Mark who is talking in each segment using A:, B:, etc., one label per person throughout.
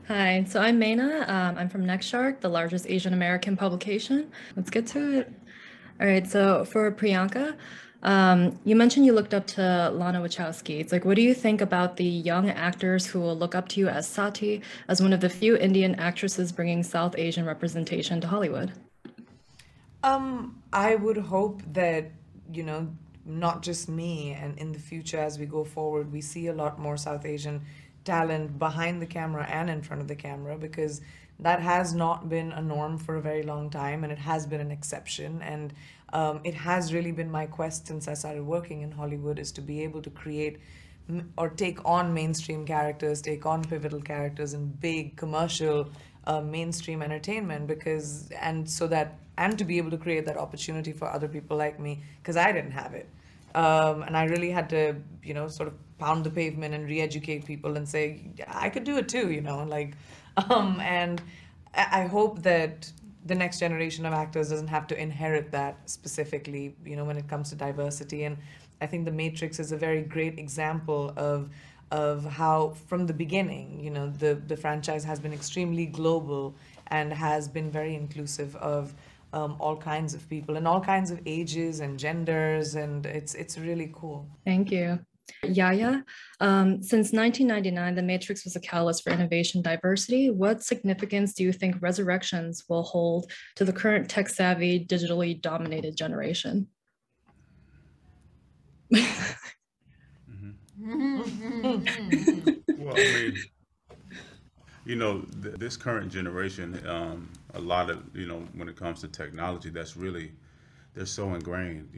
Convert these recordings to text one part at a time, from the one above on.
A: Hi, so I'm Maina. I'm from NextShark, the largest Asian American publication. Let's get to it. All right, so for Priyanka, you mentioned you looked up to Lana Wachowski. It's like, what do you think about the young actors who will look up to you as Sati, as one of the few Indian actresses bringing South Asian representation to Hollywood?
B: I would hope that, you know, not just me, and in the future as we go forward, we see a lot more South Asian talent behind the camera and in front of the camera because that has not been a norm for a very long time and it has been an exception. And it has really been my quest since I started working in Hollywood is to be able to create or take on mainstream characters, take on pivotal characters in big commercial mainstream entertainment because and so that and to be able to create that opportunity for other people like me because I didn't have it. And I really had to, sort of pound the pavement and re-educate people and say, I could do it too, and I hope that the next generation of actors doesn't have to inherit that specifically, when it comes to diversity. And I think The Matrix is a very great example of how from the beginning, the franchise has been extremely global and has been very inclusive of all kinds of people and all kinds of ages and genders, and it's really cool.
A: Thank you. Yahya, since 1999, The Matrix was a catalyst for innovation diversity. What significance do you think resurrections will hold to the current tech-savvy, digitally dominated generation?
C: Well, I mean, this current generation, a lot of, when it comes to technology, they're so ingrained.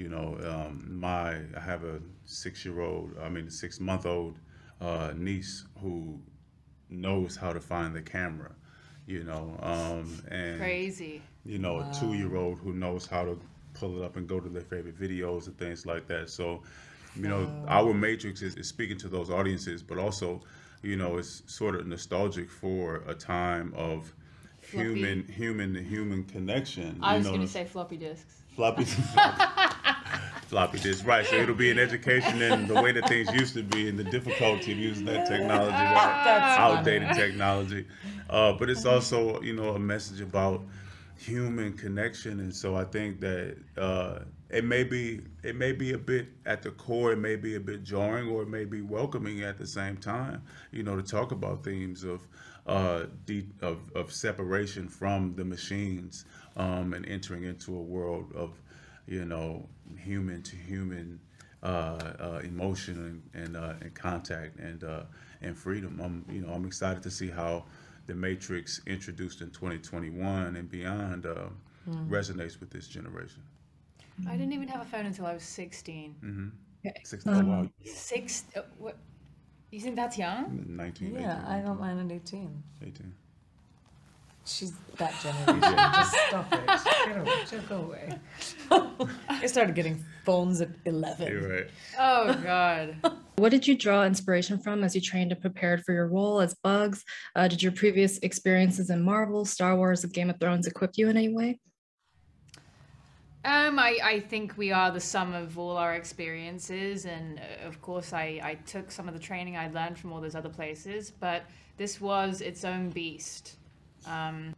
C: I have a 6-month-old niece who knows how to find the camera, and
D: Crazy.
C: a 2-year-old who knows how to pull it up and go to their favorite videos and things like that. So, our Matrix is speaking to those audiences, but also, it's sort of nostalgic for a time of
D: Floppy.
C: human to human connection.
D: I was going to say floppy disks.
C: Floppy floppy disk, right? So it'll be an education in the way that things used to be and the difficulty of using that technology, right?
B: That's
C: Outdated
B: funny.
C: technology, but it's also a message about human connection. And so I think that it may be a bit at the core, it may be a bit jarring, or it may be welcoming at the same time, to talk about themes of separation from the machines, and entering into a world of human to human emotion and contact and freedom. I'm excited to see how the Matrix, introduced in 2021 and beyond, resonates with this generation.
D: I didn't even have a phone until I was 16.
A: Okay.
C: Oh wow,
D: What? You think that's young?
C: 19,
B: Yeah,
C: 18,
B: I got mine at 18.
C: 18.
B: She's that generation. Just stop it. Get away. Just go away. I started getting phones at 11.
C: You're right.
D: Oh, God.
A: What did you draw inspiration from as you trained and prepared for your role as Bugs? Did your previous experiences in Marvel, Star Wars, and Game of Thrones equip you in any way?
D: I think we are the sum of all our experiences, and of course I took some of the training I learned from all those other places, but this was its own beast.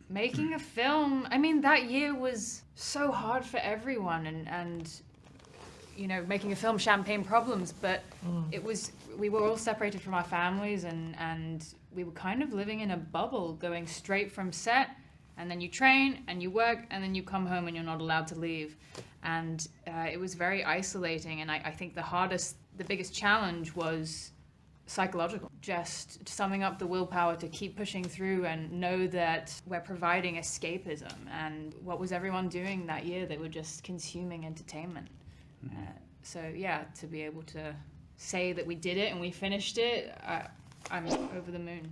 D: Making a film, I mean, that year was so hard for everyone, and making a film, champagne problems, but we were all separated from our families, and we were kind of living in a bubble, going straight from set, and then you train and you work and then you come home and you're not allowed to leave. And it was very isolating. And I think the biggest challenge was psychological. Just summing up the willpower to keep pushing through and know that we're providing escapism. And what was everyone doing that year? They were just consuming entertainment. So yeah, to be able to say that we did it and we finished it, I'm over the moon.